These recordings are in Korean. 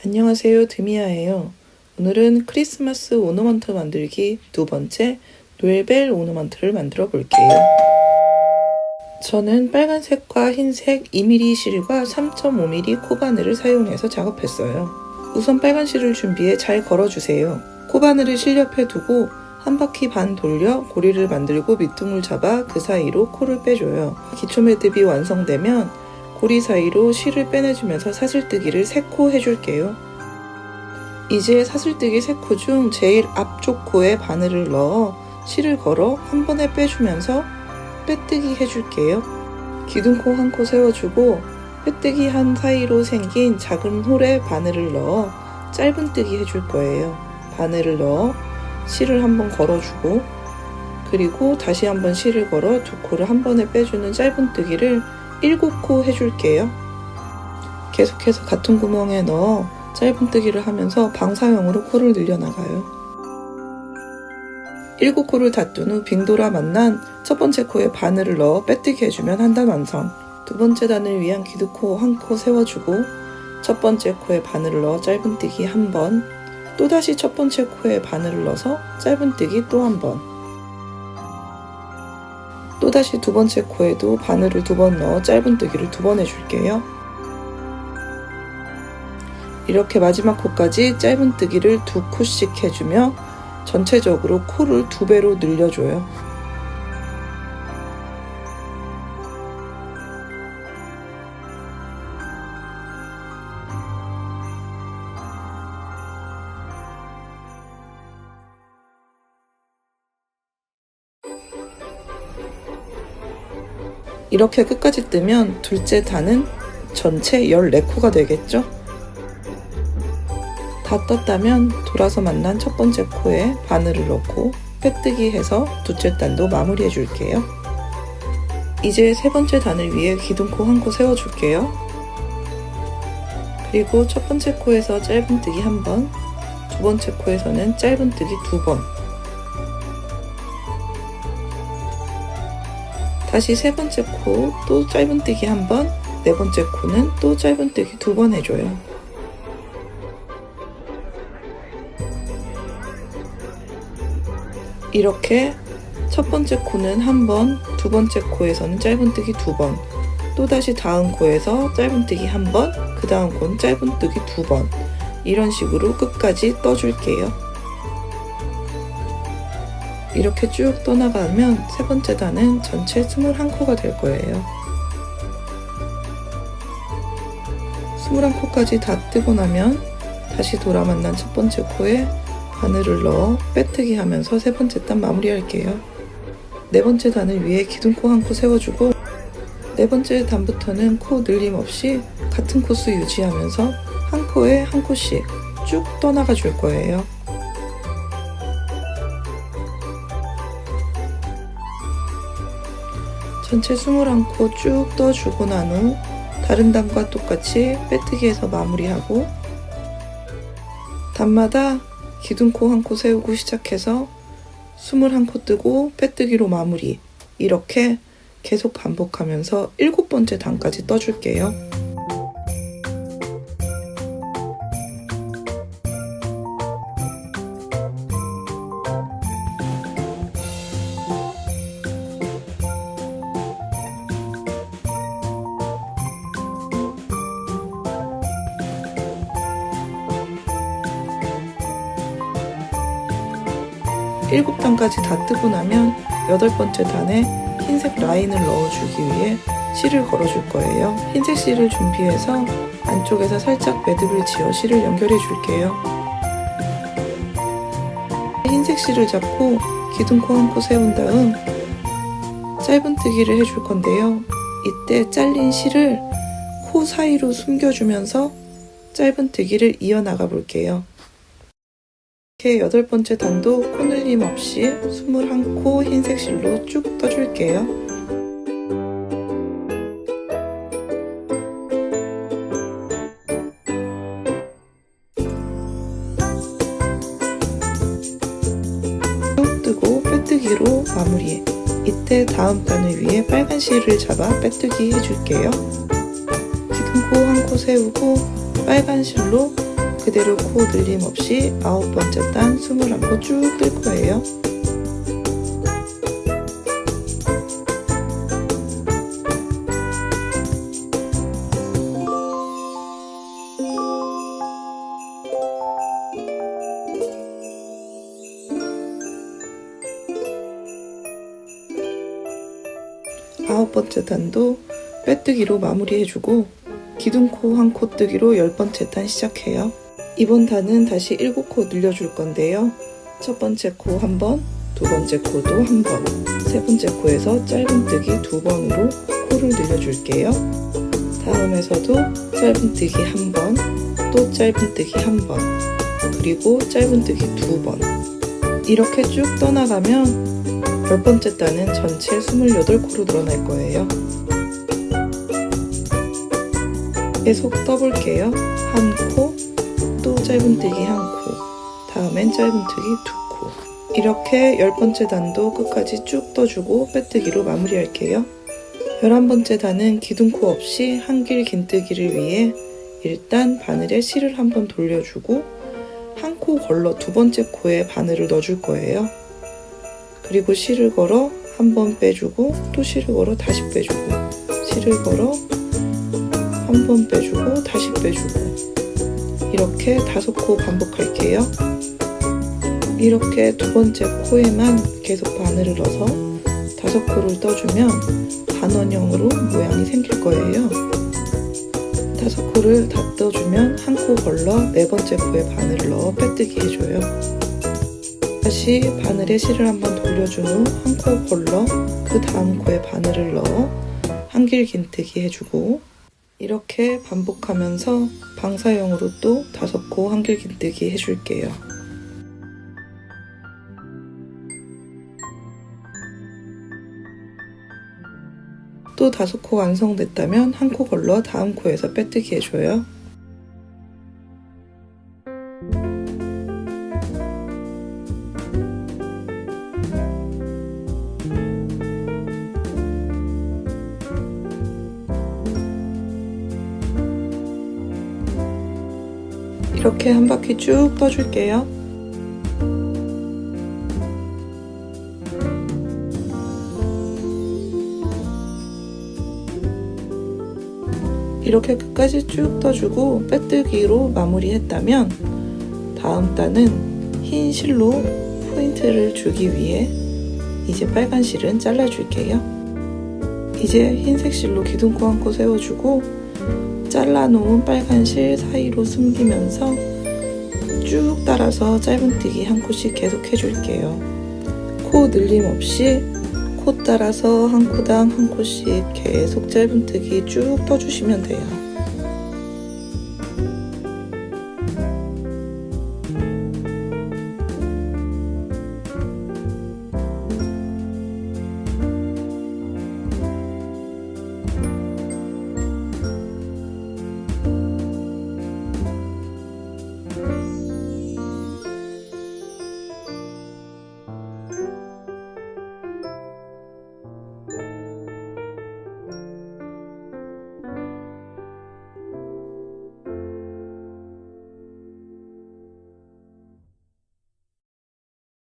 안녕하세요, 드미아예요. 오늘은 크리스마스 오너먼트 만들기 두 번째 노엘벨 오너먼트를 만들어 볼게요. 저는 빨간색과 흰색 2mm 실과 3.5mm 코바늘을 사용해서 작업했어요. 우선 빨간 실을 준비해 잘 걸어주세요. 코바늘을 실 옆에 두고 한 바퀴 반 돌려 고리를 만들고 밑둥을 잡아 그 사이로 코를 빼줘요. 기초 매듭이 완성되면 고리 사이로 실을 빼내주면서 사슬뜨기를 3코 해줄게요. 이제 사슬뜨기 3코 중 제일 앞쪽 코에 바늘을 넣어 실을 걸어 한 번에 빼주면서 빼뜨기 해줄게요. 기둥코 1코 세워주고 빼뜨기 한 사이로 생긴 작은 홀에 바늘을 넣어 짧은뜨기 해줄 거예요. 바늘을 넣어 실을 한번 걸어주고 그리고 다시 한번 실을 걸어 두 코를 한 번에 빼주는 짧은뜨기를 7코 해줄게요. 계속해서 같은 구멍에 넣어 짧은뜨기를 하면서 방사형으로 코를 늘려나가요. 7코를 닫둔 후 빙돌아 만난 첫 번째 코에 바늘을 넣어 빼뜨기 해주면 한 단 완성. 두 번째 단을 위한 기둥코 1코 세워주고 첫 번째 코에 바늘을 넣어 짧은뜨기 한 번, 또다시 첫 번째 코에 바늘을 넣어서 짧은뜨기 또 한 번, 또다시 두 번째 코에도 바늘을 2번 넣어 짧은뜨기를 2번 해줄게요. 이렇게 마지막 코까지 짧은뜨기를 2코씩 해주며 전체적으로 코를 2배로 늘려줘요. 이렇게 끝까지 뜨면 둘째 단은 전체 14코가 되겠죠? 다 떴다면 돌아서 만난 첫 번째 코에 바늘을 넣고 빼뜨기 해서 둘째 단도 마무리 해줄게요. 이제 세 번째 단을 위해 기둥코 1코 세워줄게요. 그리고 첫 번째 코에서 짧은뜨기 1번, 두 번째 코에서는 짧은뜨기 2번, 다시 세 번째 코 또 짧은뜨기 1번, 네 번째 코는 또 짧은뜨기 2번 해줘요. 이렇게 첫 번째 코는 1번, 두 번째 코에서는 짧은뜨기 2번, 또다시 다음 코에서 짧은뜨기 1번, 그 다음 코는 짧은뜨기 2번, 이런 식으로 끝까지 떠줄게요. 이렇게 쭉 떠나가면 세 번째 단은 전체 21코가 될 거예요. 21코까지 다 뜨고 나면 다시 돌아 만난 첫 번째 코에 바늘을 넣어 빼뜨기 하면서 세 번째 단 마무리할게요. 네 번째 단을 위해 기둥코 1코 세워주고 네 번째 단부터는 코 늘림 없이 같은 코수 유지하면서 한 코에 1코씩 쭉 떠나가 줄 거예요. 전체 21코 쭉 떠주고 난 후 다른 단과 똑같이 빼뜨기해서 마무리하고 단마다 기둥코 1코 세우고 시작해서 21코 뜨고 빼뜨기로 마무리, 이렇게 계속 반복하면서 7번째 단까지 떠줄게요. 일곱 단까지 다 뜨고 나면 8번째 단에 흰색 라인을 넣어주기 위해 실을 걸어줄 거예요. 흰색 실을 준비해서 안쪽에서 살짝 매듭을 지어 실을 연결해 줄게요. 흰색 실을 잡고 기둥코 1코 세운 다음 짧은뜨기를 해줄 건데요. 이때 잘린 실을 코 사이로 숨겨주면서 짧은뜨기를 이어나가 볼게요. 이렇게 8번째 단도 코늘림 없이 21코 흰색 실로 쭉 떠줄게요. 쭉 뜨고 빼뜨기로 마무리. 이때 다음 단을 위해 빨간 실을 잡아 빼뜨기 해줄게요. 기둥코 1코 세우고 빨간 실로 그 그대로 코 늘림 없이 9번째 단 21코 쭉 뜰 거예요. 아홉 번째 단도 빼뜨기로 마무리해주고 기둥코 한 코 뜨기로 10번째 단 시작해요. 이번 단은 다시 7코 늘려줄 건데요. 첫 번째 코 한 번, 두 번째 코도 한 번, 세 번째 코에서 짧은뜨기 2번으로 코를 늘려줄게요. 다음에서도 짧은뜨기 한 번, 또 짧은뜨기 한 번, 그리고 짧은뜨기 2번. 이렇게 쭉 떠나가면 10번째 단은 전체 28코로 늘어날 거예요. 계속 떠볼게요. 한 코, 또 짧은뜨기 한 코, 다음엔 짧은뜨기 2코. 이렇게 10번째 단도 끝까지 쭉 떠주고 빼뜨기로 마무리할게요. 11번째 단은 기둥코 없이 한길 긴뜨기를 위해 일단 바늘에 실을 한번 돌려주고 한 코 걸러 두 번째 코에 바늘을 넣어줄 거예요. 그리고 실을 걸어 한 번 빼주고 또 실을 걸어 다시 빼주고 실을 걸어 한 번 빼주고 다시 빼주고 이렇게 5코 반복할게요. 이렇게 두 번째 코에만 계속 바늘을 넣어서 5코를 떠주면 반원형으로 모양이 생길 거예요. 5코를 다 떠주면 한 코 걸러 네 번째 코에 바늘을 넣어 빼뜨기 해줘요. 다시 바늘에 실을 한번 돌려준 후 한 코 걸러 그 다음 코에 바늘을 넣어 한길 긴뜨기 해주고 이렇게 반복하면서 방사형으로 또 5코 한길 긴뜨기 해줄게요. 또 5코 완성됐다면 한 코 걸러 다음 코에서 빼뜨기 해줘요. 이렇게 한 바퀴 쭉 떠줄게요. 이렇게 끝까지 쭉 떠주고 빼뜨기로 마무리했다면 다음 단은 흰 실로 포인트를 주기 위해 이제 빨간 실은 잘라줄게요. 이제 흰색 실로 기둥코 한 코 세워주고 잘라놓은 빨간 실 사이로 숨기면서 쭉 따라서 짧은뜨기 한 코씩 계속 해줄게요. 코 늘림 없이 코 따라서 한 코당 한 코씩 계속 짧은뜨기 쭉 떠주시면 돼요.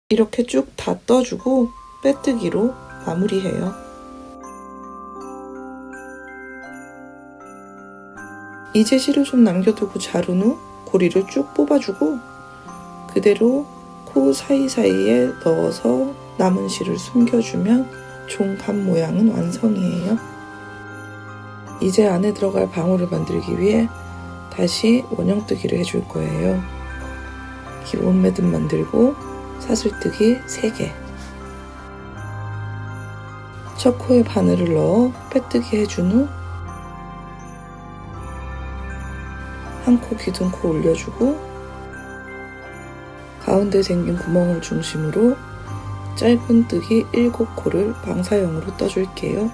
이렇게 쭉 다 떠주고 빼뜨기로 마무리해요. 이제 실을 좀 남겨두고 자른 후 고리를 쭉 뽑아주고 그대로 코 사이사이에 넣어서 남은 실을 숨겨주면 종반 모양은 완성이에요. 이제 안에 들어갈 방울을 만들기 위해 다시 원형뜨기를 해줄 거예요. 기본 매듭 만들고 사슬뜨기 3개. 첫 코에 바늘을 넣어 빼뜨기 해준 후 한 코 기둥코 올려주고 가운데 생긴 구멍을 중심으로 짧은뜨기 7코를 방사형으로 떠줄게요.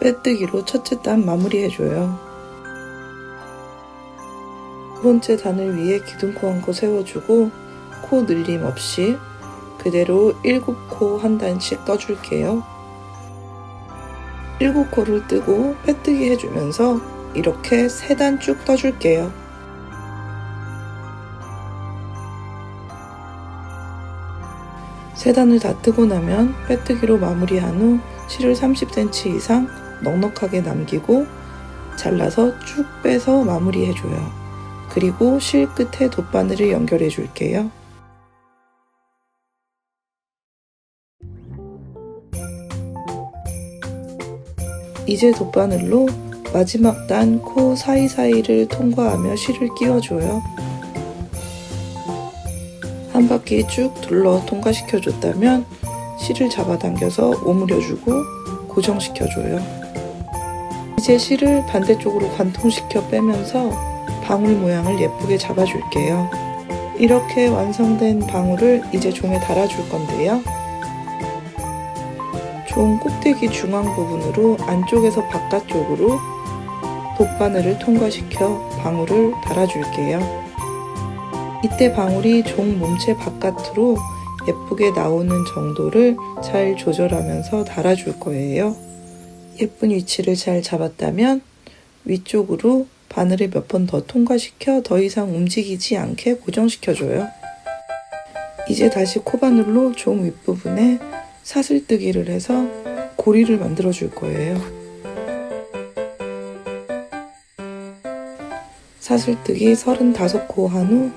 빼뜨기로 첫째 단 마무리해줘요. 두 번째 단을 위해 기둥코 한 코 세워주고 코 늘림 없이 그대로 7코 한 단씩 떠줄게요. 7코를 뜨고 빼뜨기 해주면서 이렇게 3단 쭉 떠줄게요. 세 단을 다 뜨고 나면 빼뜨기로 마무리한 후 실을 30cm 이상 넉넉하게 남기고 잘라서 쭉 빼서 마무리해줘요. 그리고 실 끝에 돗바늘을 연결해 줄게요. 이제 돗바늘로 마지막 단 코 사이사이를 통과하며 실을 끼워줘요. 한 바퀴 쭉 둘러 통과시켜줬다면 실을 잡아당겨서 오므려주고 고정시켜줘요. 이제 실을 반대쪽으로 관통시켜 빼면서 방울 모양을 예쁘게 잡아줄게요. 이렇게 완성된 방울을 이제 종에 달아줄 건데요. 종 꼭대기 중앙 부분으로 안쪽에서 바깥쪽으로 돗바늘을 통과시켜 방울을 달아줄게요. 이때 방울이 종 몸체 바깥으로 예쁘게 나오는 정도를 잘 조절하면서 달아줄 거예요. 예쁜 위치를 잘 잡았다면 위쪽으로 바늘을 몇 번 더 통과시켜 더 이상 움직이지 않게 고정시켜줘요. 이제 다시 코바늘로 종 윗부분에 사슬뜨기를 해서 고리를 만들어 줄 거예요. 사슬뜨기 35코 한 후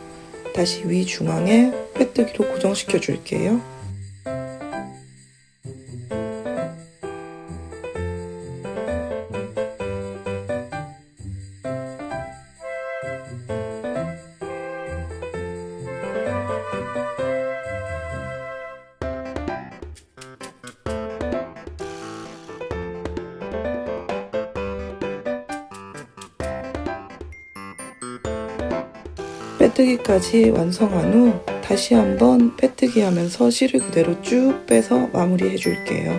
다시 위 중앙에 빼뜨기로 고정시켜 줄게요. 빼뜨기까지 완성한 후 다시 한번 빼뜨기 하면서 실을 그대로 쭉 빼서 마무리 해줄게요.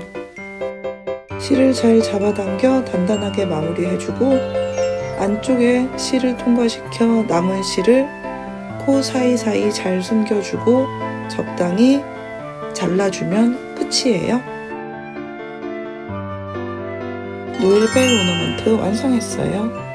실을 잘 잡아당겨 단단하게 마무리 해주고 안쪽에 실을 통과시켜 남은 실을 코 사이사이 잘 숨겨주고 적당히 잘라주면 끝이에요. 노을벨 오너먼트 완성했어요.